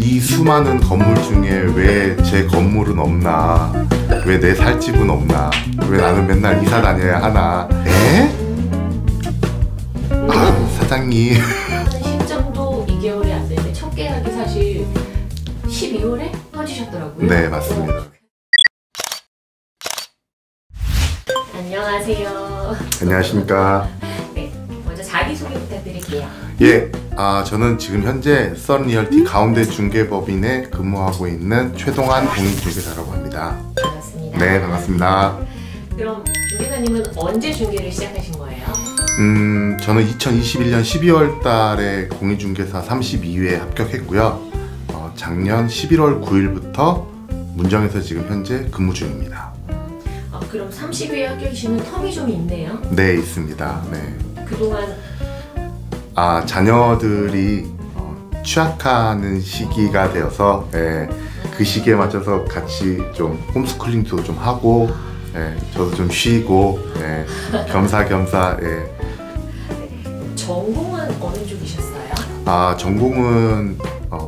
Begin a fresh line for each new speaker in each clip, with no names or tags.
이 수많은 건물 중에 왜 제 건물은 없나, 왜 내 살집은 없나, 왜 나는 맨날 이사 다녀야 하나. 에? 아, 사장님.
신장도 2개월이 안 되는데 첫 계약이 사실 12월에 터지셨더라고요.
네, 맞습니다.
안녕하세요.
안녕하십니까.
네, 먼저 자기소개 부탁드릴게요.
예, 저는 지금 현재 썬리얼티 가운데 중개법인에 근무하고 있는 최동환 공인중개사라고 합니다.
반갑습니다.
네, 반갑습니다.
그럼 중개사님은 언제 중개를 시작하신 거예요?
저는 2021년 12월 달에 공인중개사 32회 합격했고요. 작년 11월 9일부터 문정에서 지금 현재 근무 중입니다.
그럼 30회 합격이시면 텀이 좀 있네요?
네, 있습니다. 네.
그동안
자녀들이 취학하는 시기가 되어서 그 시기에 맞춰서 같이 좀 홈스쿨링도 좀 하고 저도 좀 쉬고 겸사겸사.
전공은 어느 쪽이셨어요?
전공은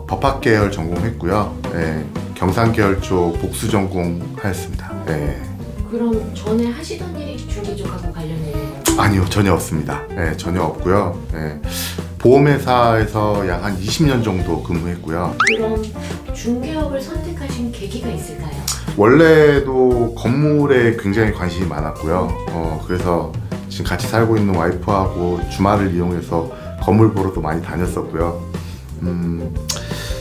법학 계열 전공했고요. 경상 계열 쪽 복수 전공하였습니다.
그럼 전에 하시던 일이 중개 쪽하고 관련 있나요?
아니요, 전혀 없습니다. 전혀 없고요. 보험회사에서 약 한 20년 정도 근무했고요.
그럼 중개업을 선택하신 계기가 있을까요?
원래도 건물에 굉장히 관심이 많았고요. 그래서 지금 같이 살고 있는 와이프하고 주말을 이용해서 건물 보러도 많이 다녔었고요.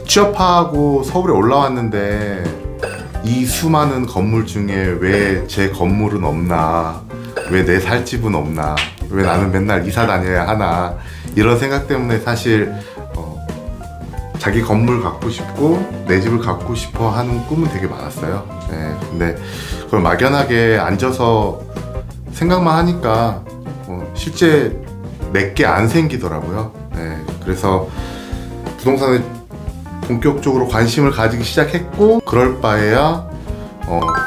취업하고 서울에 올라왔는데 이 수많은 건물 중에 왜 제 건물은 없나, 왜 내 살집은 없나, 왜 나는 맨날 이사 다녀야 하나, 이런 생각 때문에 사실 자기 건물 갖고 싶고 내 집을 갖고 싶어 하는 꿈은 되게 많았어요. 근데 그걸 막연하게 앉아서 생각만 하니까 실제 내게 안 생기더라고요. 그래서 부동산에 본격적으로 관심을 가지기 시작했고, 그럴 바에야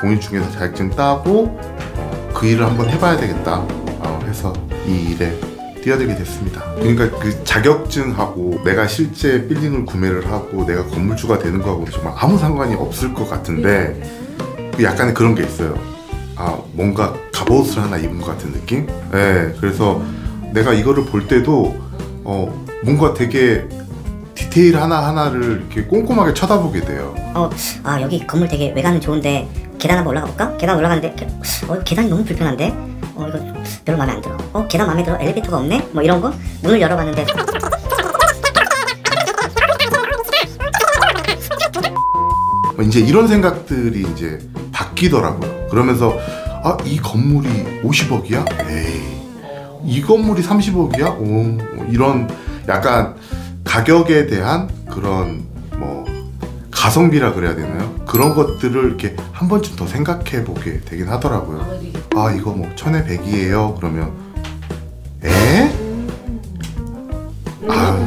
공인중개사 자격증 따고 그 일을 한번 해봐야 되겠다 해서 이 일에 뛰어들게 됐습니다. 그러니까 그 자격증하고 내가 실제 빌딩을 구매를 하고 내가 건물주가 되는 거하고 정말 아무 상관이 없을 것 같은데 약간의 그런 게 있어요. 뭔가 갑옷을 하나 입은 것 같은 느낌? 그래서 내가 이거를 볼 때도 뭔가 되게 디테일 하나하나를 이렇게 꼼꼼하게 쳐다보게 돼요.
여기 건물 되게 외관은 좋은데 계단 한번 올라가 볼까? 계단 올라가는데 계단이 너무 불편한데? 이거 별로 마음에 안 들어. 계단 마음에 들어? 엘리베이터가 없네? 뭐 이런 거? 문을 열어봤는데
이제 이런 생각들이 이제 바뀌더라고요. 그러면서 이 건물이 50억이야? 에이, 이 건물이 30억이야? 이런 약간 가격에 대한 그런 가성비라 그래야 되나요? 그런 것들을 이렇게 한 번쯤 더 생각해 보게 되긴 하더라고요. 이거 뭐 1000에 100이에요? 그러면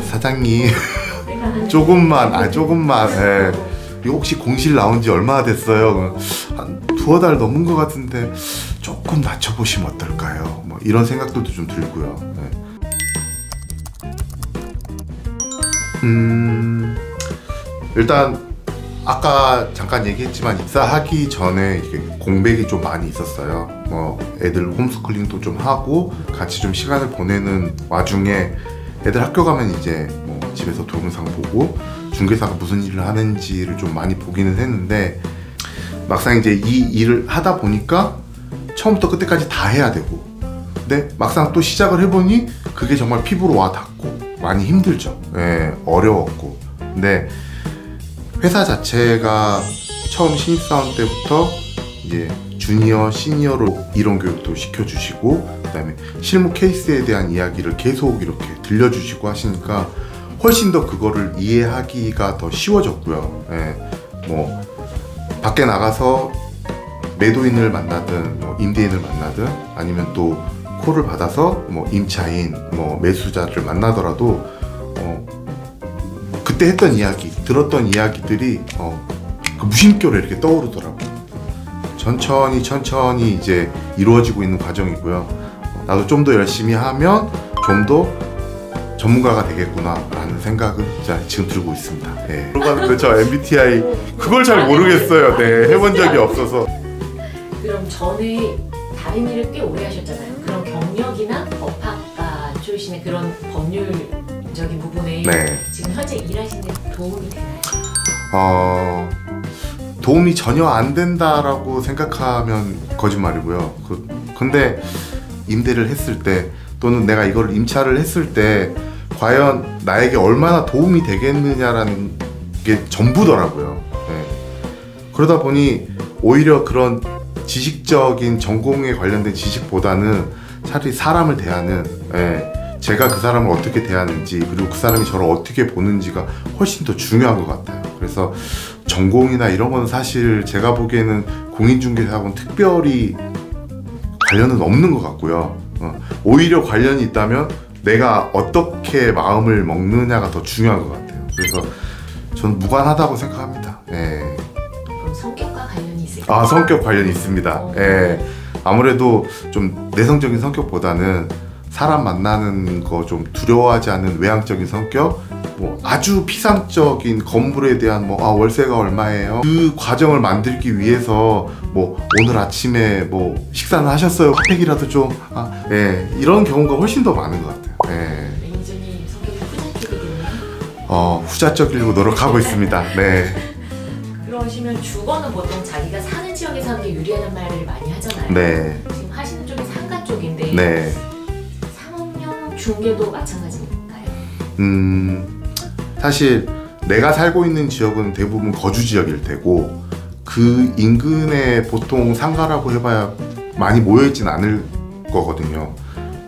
사장님 조금만 이거 혹시 공실 나온 지 얼마나 됐어요? 한 2달 넘은 것 같은데 조금 낮춰보시면 어떨까요? 이런 생각들도 좀 들고요. 일단 아까 잠깐 얘기했지만 입사하기 전에 이렇게 공백이 좀 많이 있었어요. 애들 홈스쿨링도 좀 하고 같이 좀 시간을 보내는 와중에 애들 학교 가면 이제 집에서 동영상 보고 중개사가 무슨 일을 하는지를 좀 많이 보기는 했는데, 막상 이제 이 일을 하다 보니까 처음부터 끝까지 다 해야 되고, 근데 막상 또 시작을 해보니 그게 정말 피부로 와 닿고 많이 힘들죠. 어려웠고. 근데 회사 자체가 처음 신입사원 때부터 이제 주니어, 시니어로 이론 교육도 시켜주시고, 그 다음에 실무 케이스에 대한 이야기를 계속 이렇게 들려주시고 하시니까 훨씬 더 그거를 이해하기가 더 쉬워졌고요. 밖에 나가서 매도인을 만나든 임대인을 만나든 아니면 또 콜을 받아서 임차인, 매수자를 만나더라도 그때 했던 이야기, 들었던 이야기들이 그 무심결에 이렇게 떠오르더라고요. 천천히 이제 이루어지고 있는 과정이고요. 나도 좀 더 열심히 하면 좀 더 전문가가 되겠구나라는 생각은 진짜 지금 들고 있습니다. 예. 그런데 저 MBTI 그걸 잘 모르겠어요. 네, 해본 적이 없어서.
그럼 전에 다른 일을 꽤 오래 하셨잖아요. 그런 경력이나 법학과 출신의 그런 법률적인 부분에
네.
지금 현재 일하시는 데 도움이 되나요?
도움이 전혀 안 된다라고 생각하면 거짓말이고요. 근데 임대를 했을 때 또는 내가 이걸 임차를 했을 때 과연 나에게 얼마나 도움이 되겠느냐라는 게 전부더라고요. 네. 그러다 보니 오히려 그런 지식적인 전공에 관련된 지식보다는 차라리 사람을 대하는, 제가 그 사람을 어떻게 대하는지 그리고 그 사람이 저를 어떻게 보는지가 훨씬 더 중요한 것 같아요. 그래서 전공이나 이런 건 사실 제가 보기에는 공인중개사하고는 특별히 관련은 없는 것 같고요. 오히려 관련이 있다면 내가 어떻게 마음을 먹느냐가 더 중요한 것 같아요. 그래서 저는 무관하다고 생각합니다.
그럼 성격과 관련이 있을까요?
성격 관련이 있습니다. 아무래도 좀 내성적인 성격보다는 사람 만나는 거 좀 두려워하지 않는 외향적인 성격, 뭐 아주 피상적인 건물에 대한 월세가 얼마예요? 그 과정을 만들기 위해서 뭐 오늘 아침에 뭐 식사는 하셨어요? 핫팩이라도 좀 이런 경우가 훨씬 더 많은 것 같아요.
매니저님 성격이 후자적이겠네요.
후자적이려고 노력하고 있습니다. 네.
그러시면 주거는 보통 자기가 사는 지역에서 하는 게 유리하다는 말을 많이 하잖아요.
네.
지금 하시는 쪽이 상가 쪽인데
네.
상업용 중개도 마찬가지인가요?
사실 내가 살고 있는 지역은 대부분 거주 지역일 테고 그 인근에 보통 상가라고 해봐야 많이 모여있진 않을 거거든요.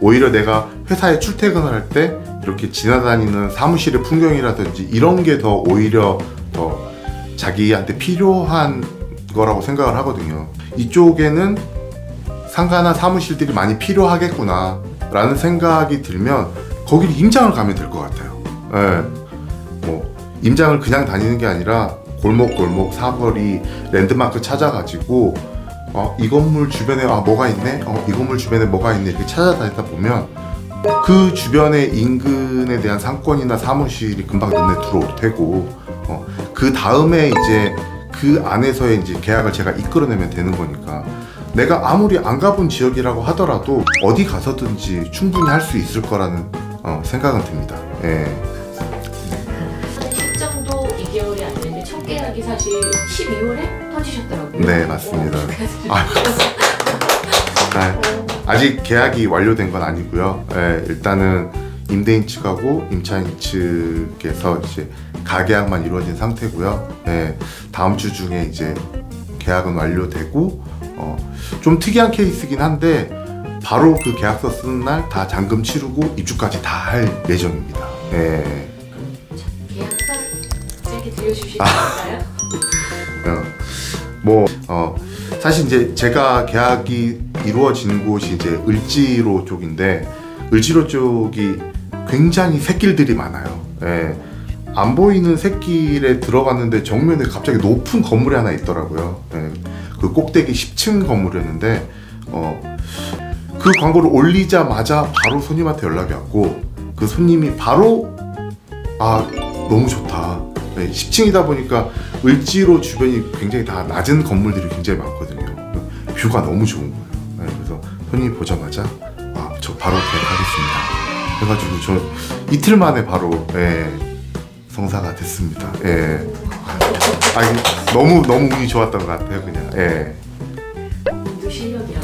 오히려 내가 회사에 출퇴근을 할 때 이렇게 지나다니는 사무실의 풍경이라든지 이런 게 더 오히려 더 자기한테 필요한 거라고 생각을 하거든요. 이쪽에는 상가나 사무실들이 많이 필요하겠구나 라는 생각이 들면 거기를 임장을 가면 될 것 같아요. 뭐 임장을 그냥 다니는 게 아니라 골목골목 사거리 랜드마크 찾아가지고 이 건물 주변에 뭐가 있네? 이 건물 주변에 뭐가 있네? 이렇게 찾아다니다 보면 그 주변의 인근에 대한 상권이나 사무실이 금방 눈에 들어올 테고 그 다음에 이제 그 안에서의 이제 계약을 제가 이끌어내면 되는 거니까 내가 아무리 안 가본 지역이라고 하더라도 어디 가서든지 충분히 할 수 있을 거라는 생각은 듭니다.
실정도 2개월이 안 됐는데 첫 계약이 사실 12월에 터지셨더라고요.
네, 맞습니다. 아직 계약이 완료된 건 아니고요. 일단은 임대인 측하고 임차인 측에서 이제 가계약만 이루어진 상태고요. 다음 주 중에 이제 계약은 완료되고 좀 특이한 케이스긴 한데 바로 그 계약서 쓰는 날 다 잔금 치르고 입주까지 다 할 예정입니다.
계약서 짧게 들려주실까요?
사실 이제 제가 계약이 이루어진 곳이 이제 을지로 쪽인데 을지로 쪽이 굉장히 샛길들이 많아요. 안 보이는 샛길에 들어갔는데 정면에 갑자기 높은 건물이 하나 있더라고요. 그 꼭대기 10층 건물이었는데 그 광고를 올리자마자 바로 손님한테 연락이 왔고 그 손님이 바로 너무 좋다. 10층이다 보니까 을지로 주변이 굉장히 다 낮은 건물들이 굉장히 많거든요. 뷰가 너무 좋은 거예요. 그래서 손님이 보자마자 저 바로 계약하겠습니다 해가지고 저 이틀 만에 바로 성사가 됐습니다. 너무 운이 좋았던 것 같아요. 그냥
운도 실력이야.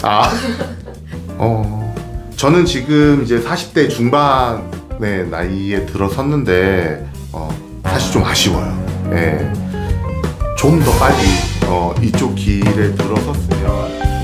저는 지금 이제 40대 중반의 나이에 들어섰는데 사실 좀 아쉬워요. 좀 더 빨리 이쪽 길에 들어섰으면